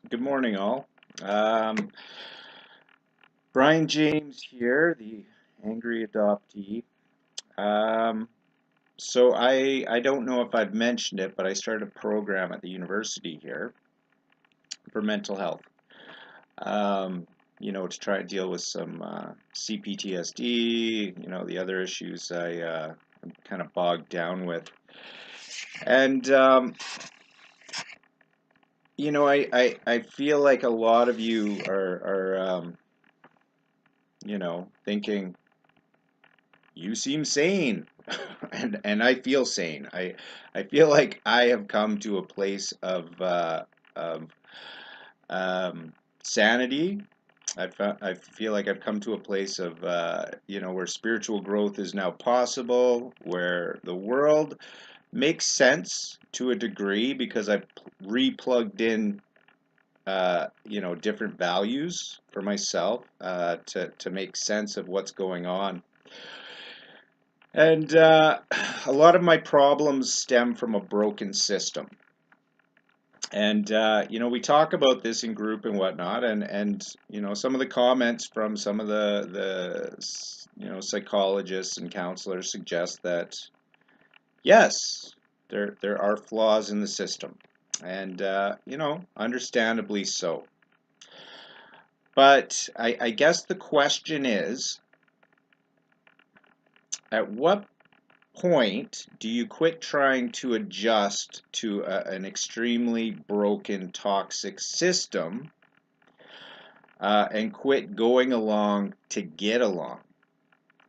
Good morning, all. Um, Brian James here, the angry adoptee. Um, so I don't know if I've mentioned it, but I started a program at the university here for mental health. To try to deal with some CPTSD, the other issues I'm kind of bogged down with. And I feel like a lot of you are thinking you seem sane. And I feel sane. I feel like I have come to a place of sanity. I feel like I've come to a place of where spiritual growth is now possible, where the world makes sense to a degree because I've replugged in different values for myself to make sense of what's going on. And a lot of my problems stem from a broken system. And we talk about this in group and whatnot, and some of the comments from some of the psychologists and counselors suggest that yes, there are flaws in the system, and understandably so. But I guess the question is, at what point do you quit trying to adjust to an extremely broken, toxic system and quit going along to get along?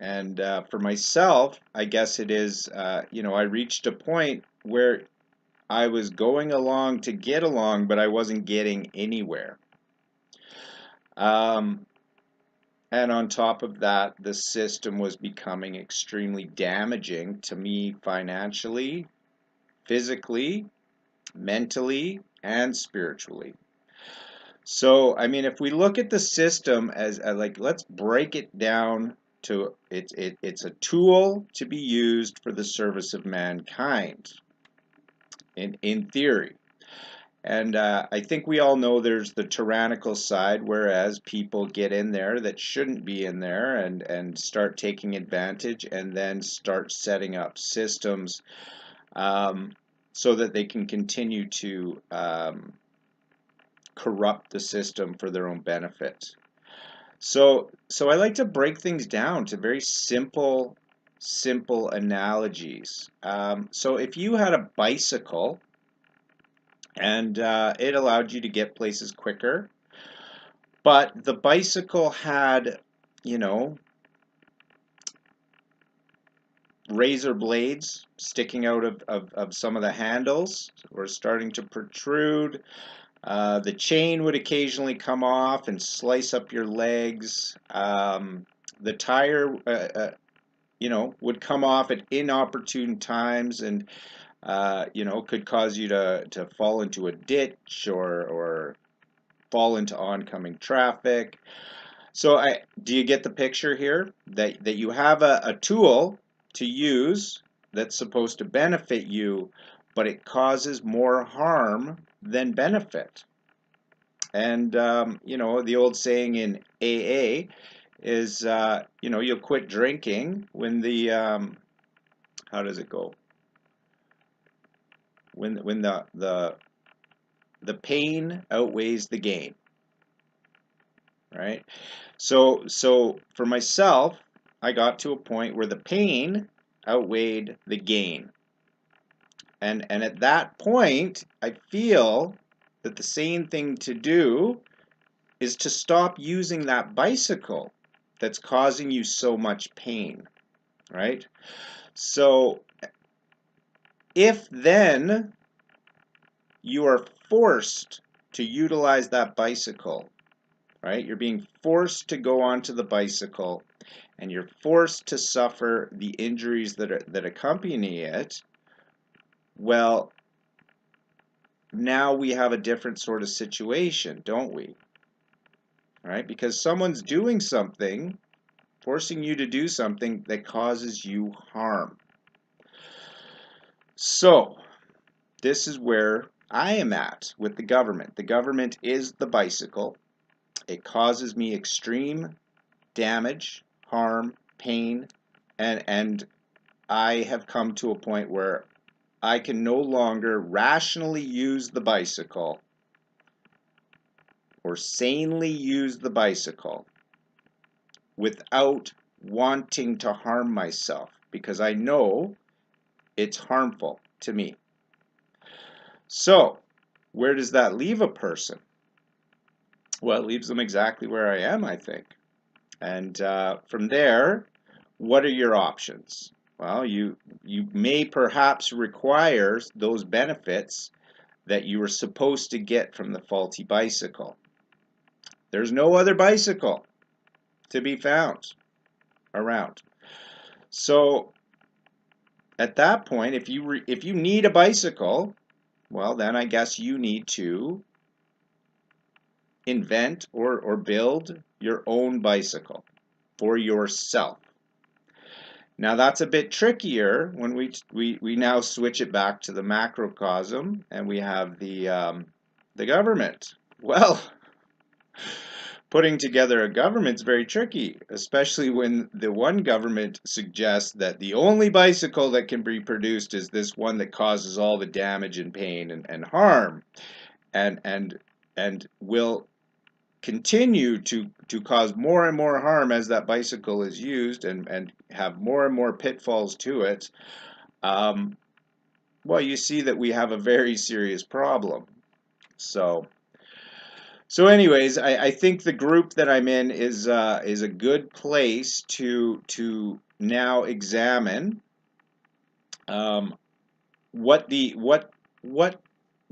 And for myself, I guess it is, I reached a point where I was going along to get along, but I wasn't getting anywhere. Um, And on top of that, the system was becoming extremely damaging to me financially, physically, mentally, and spiritually. So, I mean, if we look at the system as like, let's break it down to it's a tool to be used for the service of mankind in theory. And I think we all know there's the tyrannical side, whereas people get in there that shouldn't be in there and start taking advantage and then start setting up systems so that they can continue to corrupt the system for their own benefit. So I like to break things down to very simple analogies. So if you had a bicycle and it allowed you to get places quicker, but the bicycle had, you know, razor blades sticking out of some of the handles or starting to protrude. The chain would occasionally come off and slice up your legs. The tire, would come off at inopportune times and, could cause you to fall into a ditch or fall into oncoming traffic. So do you get the picture here? That you have a tool to use that's supposed to benefit you, but it causes more harm than benefit. And, the old saying in AA is, you'll quit drinking when how does it go? When the pain outweighs the gain, right? So for myself, I got to a point where the pain outweighed the gain. And at that point, I feel that the sane thing to do is to stop using that bicycle that's causing you so much pain, right? So if then you are forced to utilize that bicycle, right? You're being forced to go onto the bicycle and you're forced to suffer the injuries that accompany it. Well, now we have a different sort of situation, don't we? Right? Because someone's doing something, forcing you to do something that causes you harm. So, this is where I am at with the government. The government is the bicycle. It causes me extreme damage, harm, pain, and I have come to a point where I can no longer rationally use the bicycle or sanely use the bicycle without wanting to harm myself, because I know it's harmful to me. So, where does that leave a person? Well, it leaves them exactly where I am, I think. And from there, what are your options? Well, you may perhaps require those benefits that you were supposed to get from the faulty bicycle. There's no other bicycle to be found around. So at that point, if you need a bicycle, well, then I guess you need to invent or build your own bicycle for yourself. Now that's a bit trickier when we now switch it back to the macrocosm and we have the government. Well, putting together a government's very tricky, especially when the one government suggests that the only bicycle that can be produced is this one that causes all the damage and pain and harm, and will continue to cause more and more harm as that bicycle is used and have more and more pitfalls to it. Well, you see that we have a very serious problem. So anyways, I think the group that I'm in is a good place to now examine what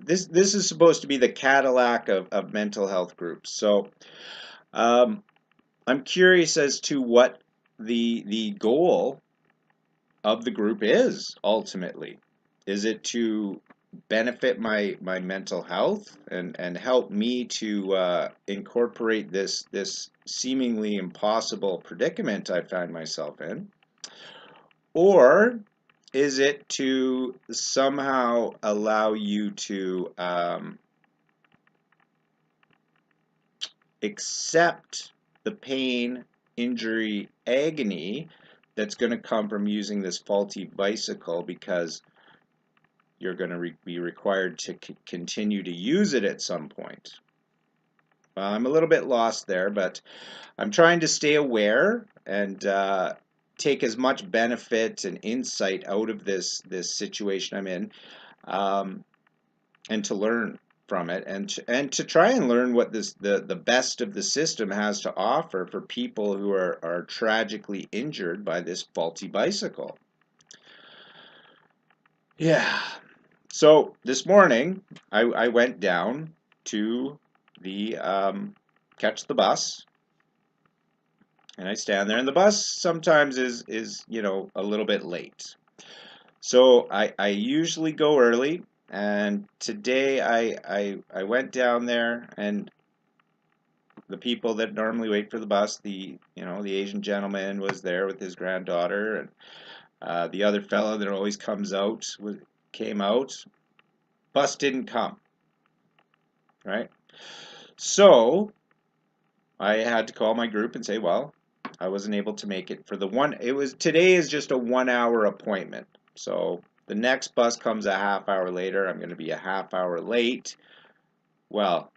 this is supposed to be the Cadillac of mental health groups. So I'm curious as to what the goal of the group is ultimately. Is it to benefit my mental health and help me to incorporate this seemingly impossible predicament I find myself in? Or is it to somehow allow you to accept the pain, injury, agony that's going to come from using this faulty bicycle because you're going to be required to continue to use it at some point? Well, I'm a little bit lost there, but I'm trying to stay aware and take as much benefit and insight out of this situation I'm in, and to learn from it, and to try and learn what the best of the system has to offer for people who are tragically injured by this faulty bicycle. Yeah. So this morning I went down to the catch the bus, and I stand there, and the bus sometimes is a little bit late. So I usually go early, and today I went down there, and the people that normally wait for the bus, the Asian gentleman was there with his granddaughter, and the other fellow that always comes out came out. Bus didn't come, right? So I had to call my group and say, well, I wasn't able to make it for today is just a 1 hour appointment. So the next bus comes a half hour later. I'm going to be a half hour late. Well,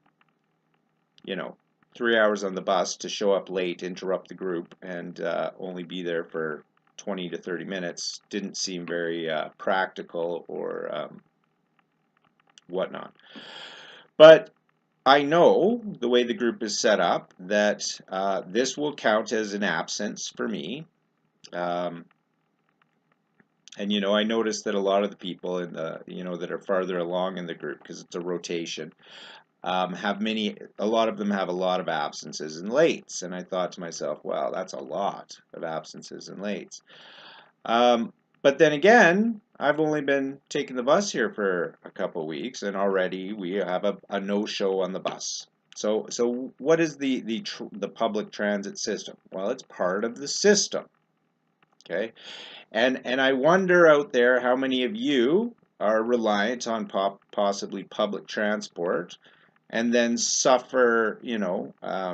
3 hours on the bus to show up late, interrupt the group, and only be there for 20 to 30 minutes didn't seem very practical or whatnot. But I know the way the group is set up that this will count as an absence for me. And I noticed that a lot of the people in the that are farther along in the group, because it's a rotation, a lot of them have a lot of absences and lates, and I thought to myself, wow, that's a lot of absences and lates. But then again, I've only been taking the bus here for a couple weeks, and already we have a no-show on the bus. So what is the public transit system? Well, it's part of the system. Okay, and I wonder out there how many of you are reliant on possibly public transport and then suffer,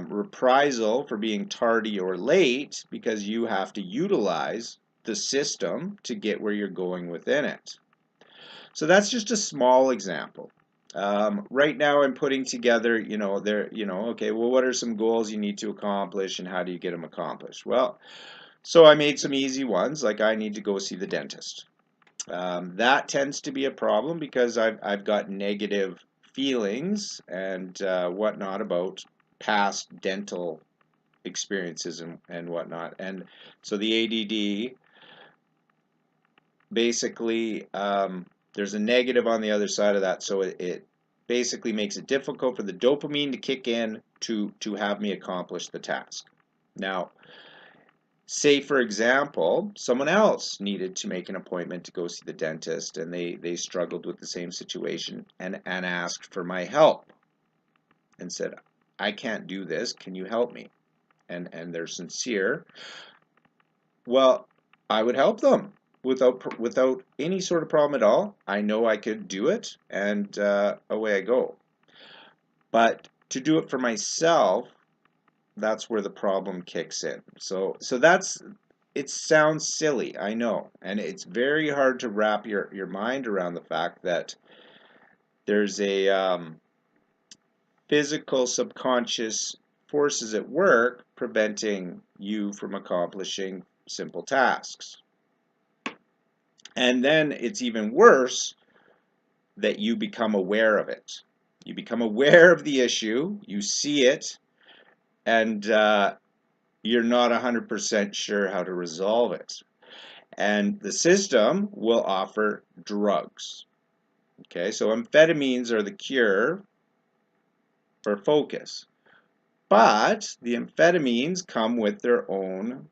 reprisal for being tardy or late because you have to utilize the system to get where you're going within it. So that's just a small example. Right now I'm putting together, okay, well, what are some goals you need to accomplish and how do you get them accomplished? Well, so I made some easy ones, like I need to go see the dentist. That tends to be a problem because I've got negative feelings and whatnot about past dental experiences and whatnot. And so the ADD basically, there's a negative on the other side of that. So it basically makes it difficult for the dopamine to kick in to have me accomplish the task. Now, say, for example, someone else needed to make an appointment to go see the dentist and they struggled with the same situation and asked for my help and said, I can't do this, can you help me? And they're sincere. Well, I would help them without any sort of problem at all. I know I could do it, and away I go. But to do it for myself, that's where the problem kicks in. So it sounds silly, I know, and it's very hard to wrap your mind around the fact that there's a physical subconscious forces at work preventing you from accomplishing simple tasks. And then it's even worse that you become aware of it. You become aware of the issue, you see it, and you're not 100% sure how to resolve it. And the system will offer drugs. Okay, so amphetamines are the cure for focus. But the amphetamines come with their own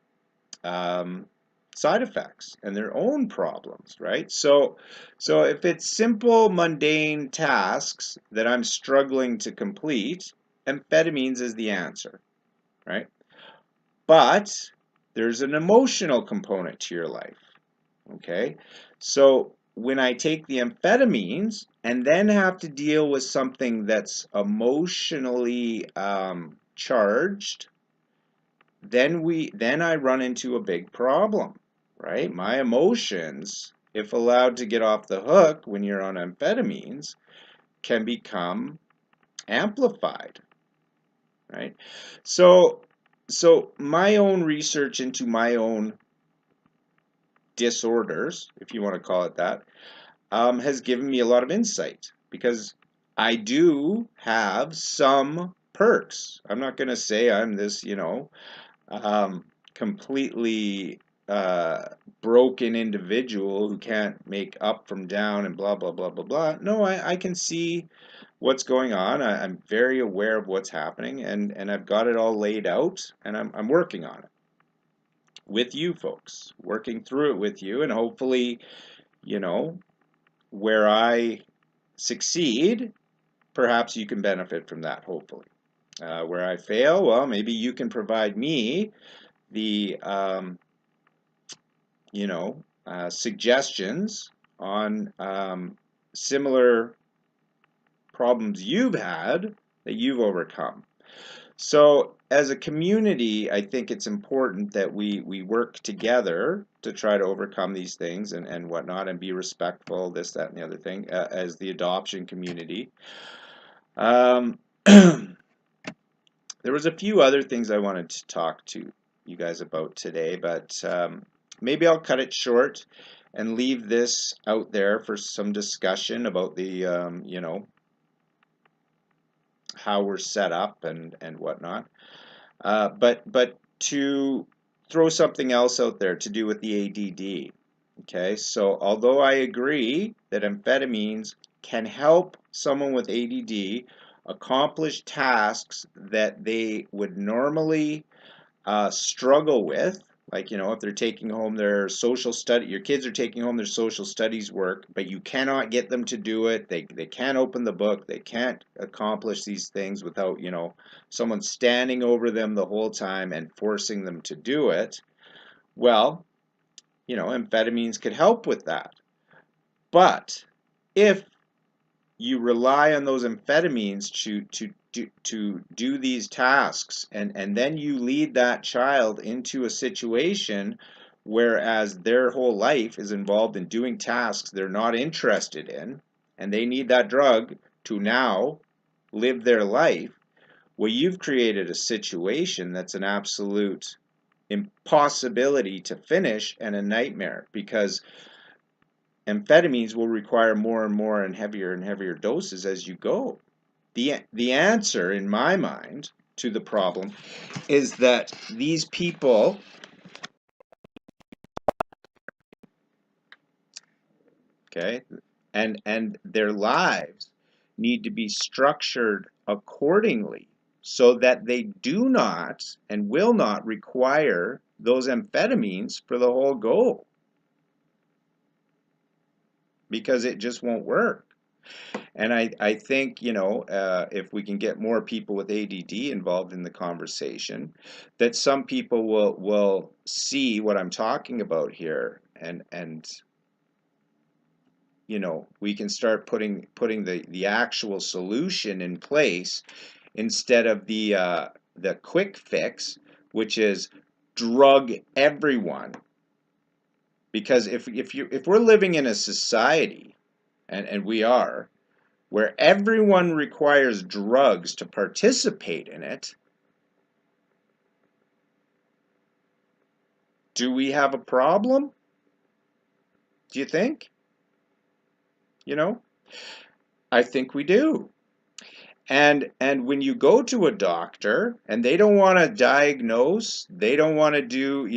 side effects and their own problems, right? So if it's simple, mundane tasks that I'm struggling to complete, amphetamines is the answer, right? But there's an emotional component to your life, okay? So when I take the amphetamines and then have to deal with something that's emotionally charged, then I run into a big problem, right? My emotions, if allowed to get off the hook when you're on amphetamines, can become amplified, right? So my own research into my own disorders, if you want to call it that, has given me a lot of insight because I do have some perks. I'm not going to say I'm this, completely broken individual who can't make up from down and blah, blah, blah, blah, blah. No, I can see what's going on. I'm very aware of what's happening, and I've got it all laid out, and I'm working on it with you folks, working through it with you, and hopefully, where I succeed, perhaps you can benefit from that, hopefully. Where I fail, well, maybe you can provide me the suggestions on similar problems you've had that you've overcome. So as a community, I think it's important that we work together to try to overcome these things and whatnot and be respectful, this, that, and the other thing, as the adoption community. There was a few other things I wanted to talk to you guys about today, but maybe I'll cut it short and leave this out there for some discussion about the, how we're set up and whatnot. But to throw something else out there to do with the ADD. Okay, so although I agree that amphetamines can help someone with ADD accomplish tasks that they would normally struggle with, like, if they're taking home their your kids are taking home their social studies work, but you cannot get them to do it. They can't open the book. They can't accomplish these things without, someone standing over them the whole time and forcing them to do it. Well, amphetamines could help with that. But if you rely on those amphetamines to do these tasks, and then you lead that child into a situation whereas their whole life is involved in doing tasks they're not interested in, and they need that drug to now live their life, well, you've created a situation that's an absolute impossibility to finish and a nightmare, because amphetamines will require more and heavier doses as you go. The answer, in my mind, to the problem is that these people, okay, and their lives need to be structured accordingly so that they do not and will not require those amphetamines for the whole go, because it just won't work. And I think, if we can get more people with ADD involved in the conversation, that some people will see what I'm talking about here, and we can start putting the actual solution in place instead of the quick fix, which is drug everyone. Because if we're living in a society, and we are, where everyone requires drugs to participate in it, do we have a problem? Do you think? You know, I think we do. And when you go to a doctor and they don't want to diagnose, they don't want to do,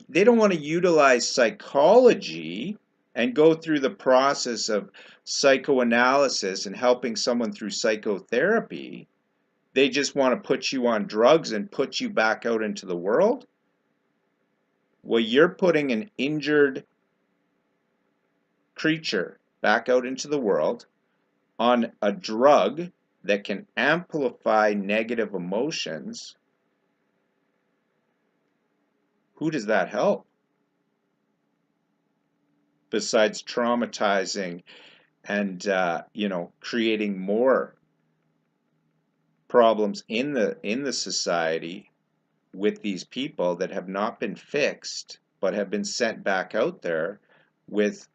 they don't want to utilize psychology and go through the process of psychoanalysis and helping someone through psychotherapy. They just want to put you on drugs and put you back out into the world. Well, you're putting an injured creature back out into the world on a drug that can amplify negative emotions. Who does that help? Besides traumatizing and creating more problems in the society with these people that have not been fixed but have been sent back out there with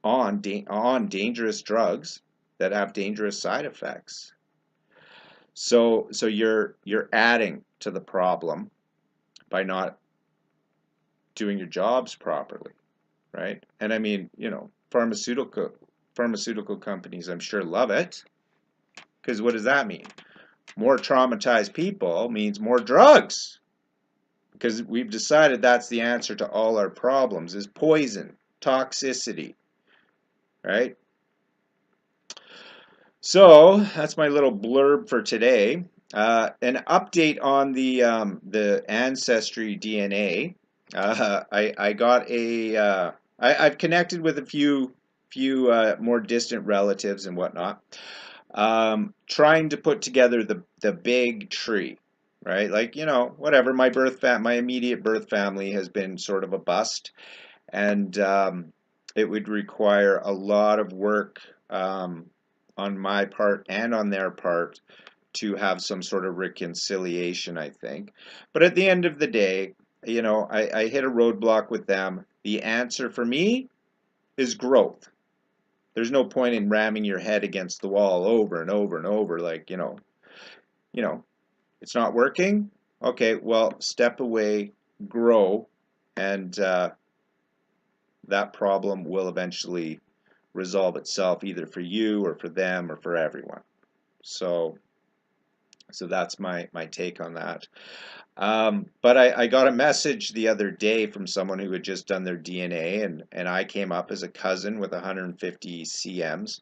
on dangerous drugs that have dangerous side effects. So you're adding to the problem by not doing your jobs properly, right? And I mean, pharmaceutical companies, I'm sure, love it, because what does that mean? More traumatized people means more drugs, because we've decided that's the answer to all our problems, is poison, toxicity, right? So that's my little blurb for today. An update on the ancestry DNA. I got I've connected with a few more distant relatives and whatnot, trying to put together the big tree, right? Like, whatever. My immediate birth family has been sort of a bust, and it would require a lot of work on my part and on their part to have some sort of reconciliation, I think. But at the end of the day, I hit a roadblock with them. The answer for me is growth. There's no point in ramming your head against the wall over and over and over, like, it's not working. Okay, well, step away, grow, and that problem will eventually resolve itself, either for you or for them or for everyone. So that's my take on that. But I got a message the other day from someone who had just done their DNA, and I came up as a cousin with 150 CMs.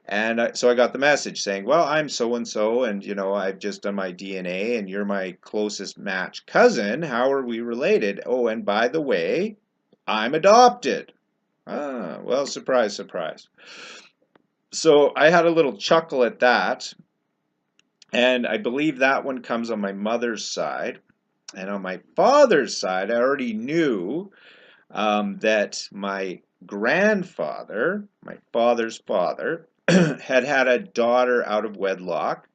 And so I got the message saying, well, I'm so and so, and I've just done my DNA, and you're my closest match cousin. How are we related? Oh, and by the way, I'm adopted. Ah, well, surprise, surprise. So I had a little chuckle at that, and I believe that one comes on my mother's side. And on my father's side, I already knew that my grandfather, my father's father, had a daughter out of wedlock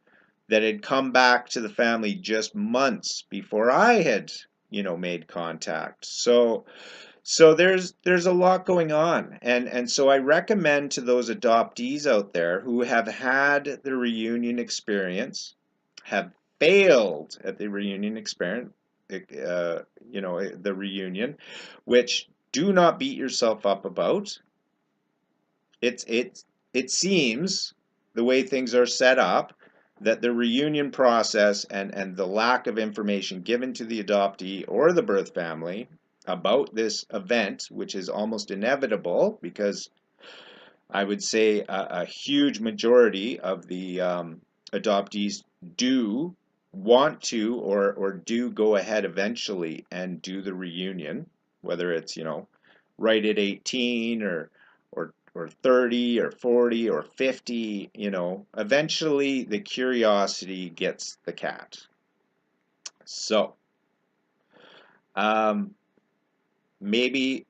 that had come back to the family just months before I had, made contact. So there's a lot going on, and so I recommend to those adoptees out there who have had the reunion experience, have failed at the reunion experience, the reunion, which do not beat yourself up about. It seems the way things are set up that the reunion process and the lack of information given to the adoptee or the birth family about this event, which is almost inevitable because I would say a huge majority of the adoptees do want to or do go ahead eventually and do the reunion, whether it's, right at 18 or 30 or 40 or 50, eventually the curiosity gets the cat. So, um, maybe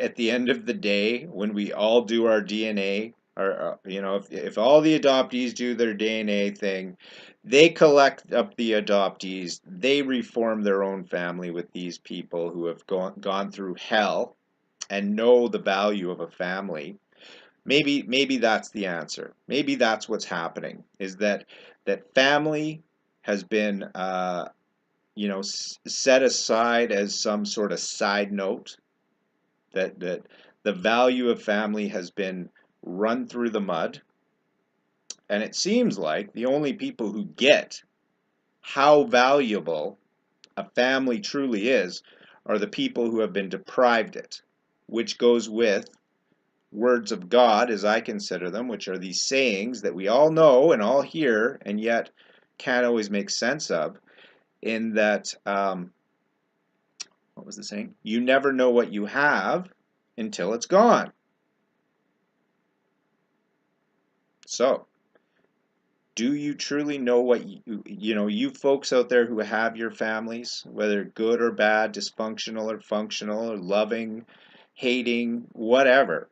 at the end of the day, when we all do our DNA, or if all the adoptees do their DNA thing, they collect up the adoptees, they reform their own family with these people who have gone through hell and know the value of a family. Maybe that's the answer. Maybe that's what's happening, is that family has been set aside as some sort of side note, that the value of family has been run through the mud, and it seems like the only people who get how valuable a family truly is are the people who have been deprived it, which goes with words of God, as I consider them, which are these sayings that we all know and all hear and yet can't always make sense of, in that, what was the saying? You never know what you have until it's gone. So, do you truly know what you folks out there who have your families, whether good or bad, dysfunctional or functional, or loving, hating, whatever?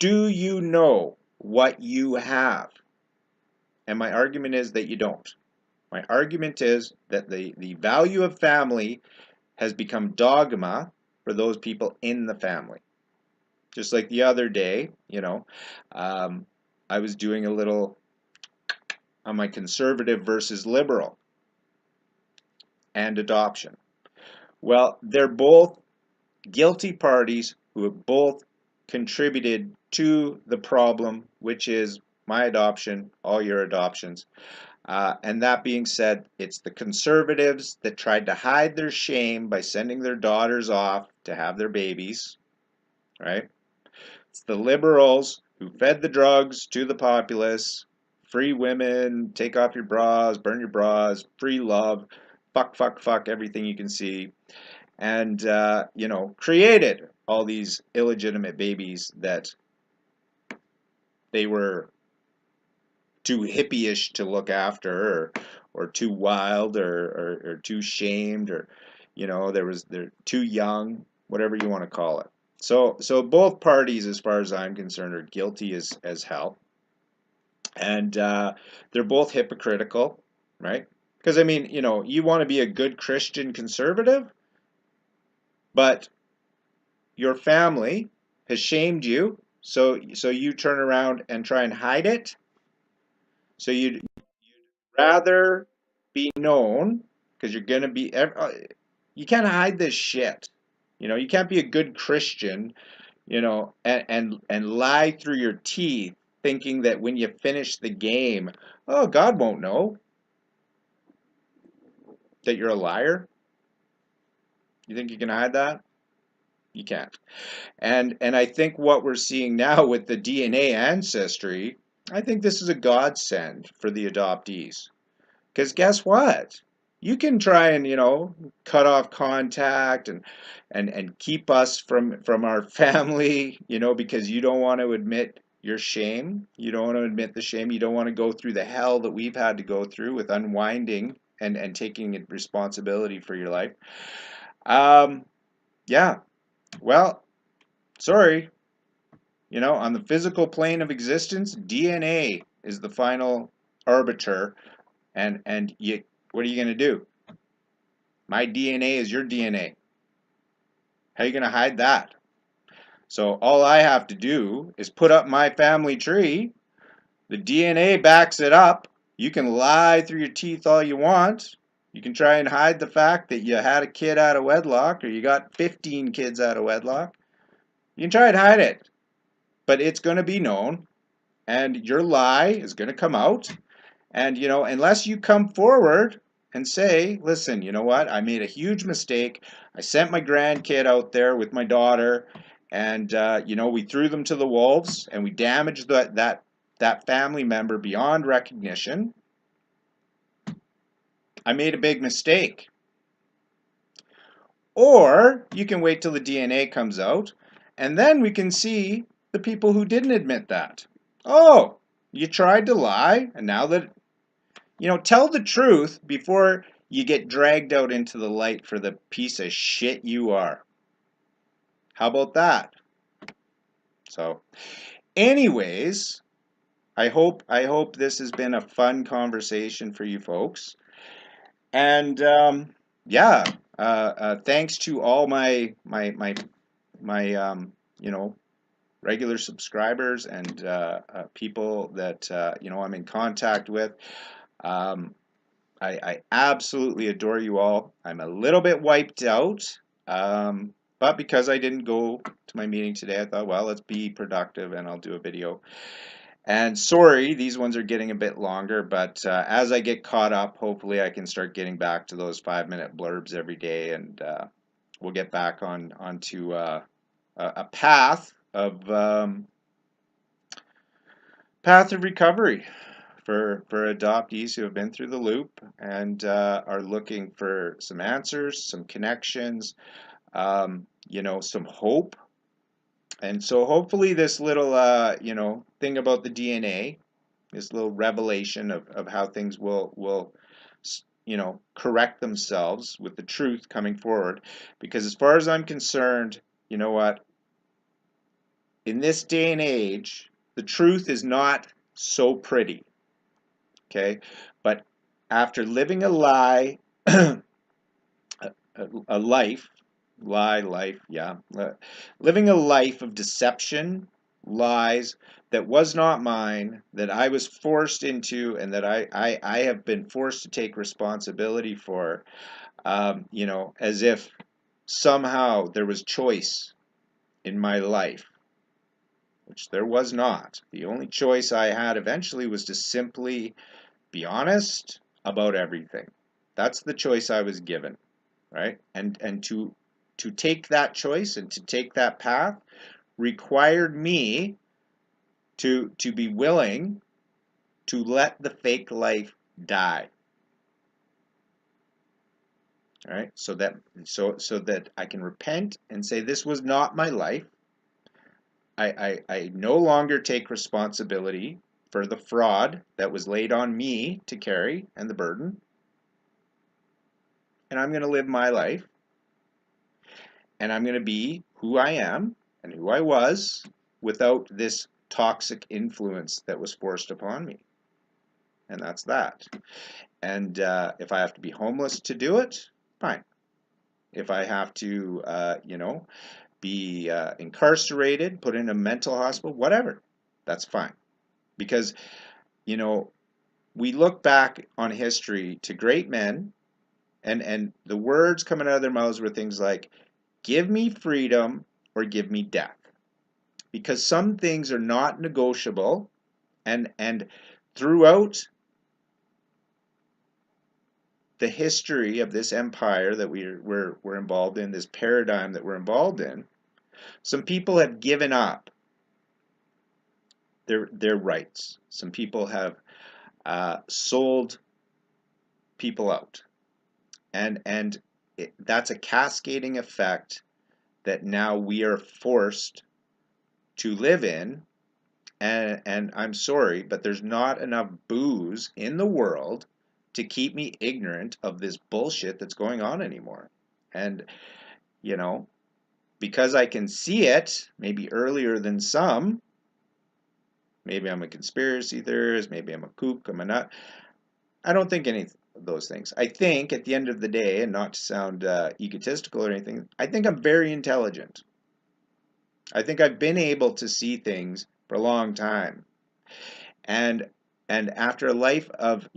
Do you know what you have? And my argument is that you don't. My argument is that the value of family has become dogma for those people in the family. Just like the other day, I was doing a little on my conservative versus liberal and adoption. Well, they're both guilty parties who have both contributed to the problem, which is my adoption, all your adoptions. And that being said, it's the conservatives that tried to hide their shame by sending their daughters off to have their babies, right? It's the liberals who fed the drugs to the populace, free women, take off your bras, burn your bras, free love, fuck, fuck, fuck, everything you can see, and, created all these illegitimate babies that they were too hippie-ish to look after, or too wild, or too shamed, or they're too young, whatever you want to call it. So both parties, as far as I'm concerned, are guilty as hell, and they're both hypocritical, right? Because I mean, you want to be a good Christian conservative, but your family has shamed you, so you turn around and try and hide it. So you'd rather be known, because you're gonna be. You can't hide this shit. You can't be a good Christian, and lie through your teeth, thinking that when you finish the game, oh, God won't know that you're a liar. You think you can hide that? You can't. And I think what we're seeing now with the DNA ancestry, I think this is a godsend for the adoptees. Because guess what? You can try and, cut off contact and keep us from our family, because you don't want to admit your shame. You don't want to admit the shame. You don't want to go through the hell that we've had to go through with unwinding and taking responsibility for your life. Yeah. Well, Sorry, on the physical plane of existence, DNA is the final arbiter, and what are you going to do? My DNA is your DNA. How are you going to hide that? So all I have to do is put up my family tree. The DNA backs it up. You can lie through your teeth all you want. You can try and hide the fact that you had a kid out of wedlock or you got 15 kids out of wedlock. You can try and hide it, but it's going to be known, and your lie is going to come out. And, unless you come forward and say, listen, you know what? I made a huge mistake. I sent my grandkid out there with my daughter, and, we threw them to the wolves, and we damaged that family member beyond recognition. I made a big mistake. Or you can wait till the DNA comes out, and then we can see the people who didn't admit that. Oh, you tried to lie, and now that tell the truth before you get dragged out into the light for the piece of shit you are. How about that? So, anyways, I hope this has been a fun conversation for you folks. And yeah, thanks to all my regular subscribers and people that I'm in contact with. I absolutely adore you all. I'm a little bit wiped out, but because I didn't go to my meeting today, I thought, well, let's be productive and I'll do a video. And sorry, these ones are getting a bit longer, but as I get caught up, hopefully I can start getting back to those 5-minute blurbs every day, and we'll get back onto a path of recovery for adoptees who have been through the loop and are looking for some answers, some connections, some hope. And so hopefully this little, thing about the DNA, this little revelation of how things will correct themselves with the truth coming forward. Because as far as I'm concerned, you know what? In this day and age, the truth is not so pretty. Okay? But after living a lie, a life, living a life of deception, lies that was not mine, that I was forced into, and that I have been forced to take responsibility for, as if somehow there was choice in my life, which there was not. The only choice I had eventually was to simply be honest about everything. That's the choice I was given, right? And to take that choice and to take that path required me to be willing to let the fake life die. All right? So that I can repent and say this was not my life. I no longer take responsibility for the fraud that was laid on me to carry and the burden. And I'm going to live my life. And I'm going to be who I am and who I was without this toxic influence that was forced upon me. And that's that. And if I have to be homeless to do it, fine. If I have to, be incarcerated, put in a mental hospital, whatever, that's fine. Because, we look back on history to great men, and the words coming out of their mouths were things like, give me freedom or give me death. Because some things are not negotiable, and throughout the history of this empire that we're involved in, this paradigm that we're involved in, some people have given up their rights. Some people have sold people out, and that's a cascading effect that now we are forced to live in. And I'm sorry, but there's not enough booze in the world to keep me ignorant of this bullshit that's going on anymore. And because I can see it, maybe earlier than some, maybe I'm a conspiracy theorist, maybe I'm a kook, I'm a nut. I don't think any of those things. I think at the end of the day, and not to sound egotistical or anything, I think I'm very intelligent. I think I've been able to see things for a long time. And after a life of,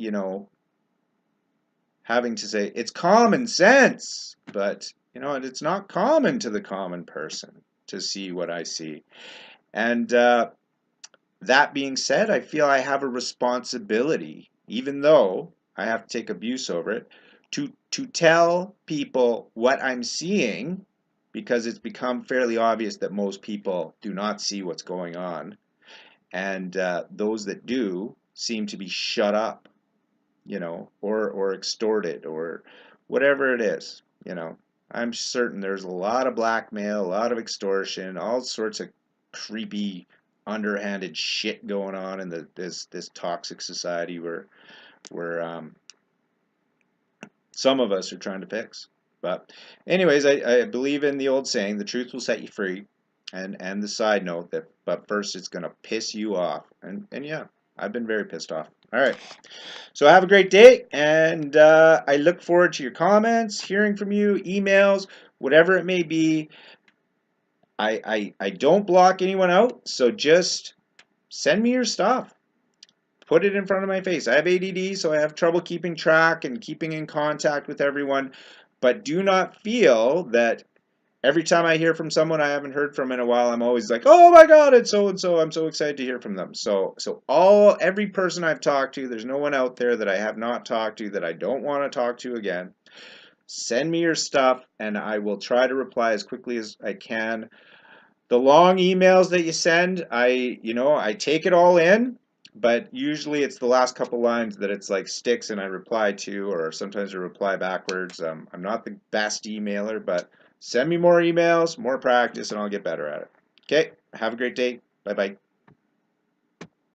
having to say it's common sense, but it's not common to the common person to see what I see. And that being said, I feel I have a responsibility, even though I have to take abuse over it, to tell people what I'm seeing, because it's become fairly obvious that most people do not see what's going on, and those that do seem to be shut up, or extorted, or whatever it is. I'm certain there's a lot of blackmail, a lot of extortion, all sorts of creepy, underhanded shit going on in this toxic society where some of us are trying to fix. But anyways, I believe in the old saying, the truth will set you free, and the side note that, but first it's gonna piss you off, and yeah, I've been very pissed off. All right. So have a great day, and I look forward to your comments, hearing from you, emails, whatever it may be. I don't block anyone out, so just send me your stuff. Put it in front of my face. I have ADD, so I have trouble keeping track and keeping in contact with everyone. But do not feel that every time I hear from someone I haven't heard from in a while, I'm always like, oh my God, it's so and so. I'm so excited to hear from them. So every person I've talked to, there's no one out there that I have not talked to that I don't want to talk to again. Send me your stuff, and I will try to reply as quickly as I can. The long emails that you send, I take it all in, but usually it's the last couple lines that it's like sticks and I reply to, or sometimes I reply backwards. I'm not the best emailer, but send me more emails, more practice, and I'll get better at it. Okay, have a great day. Bye-bye.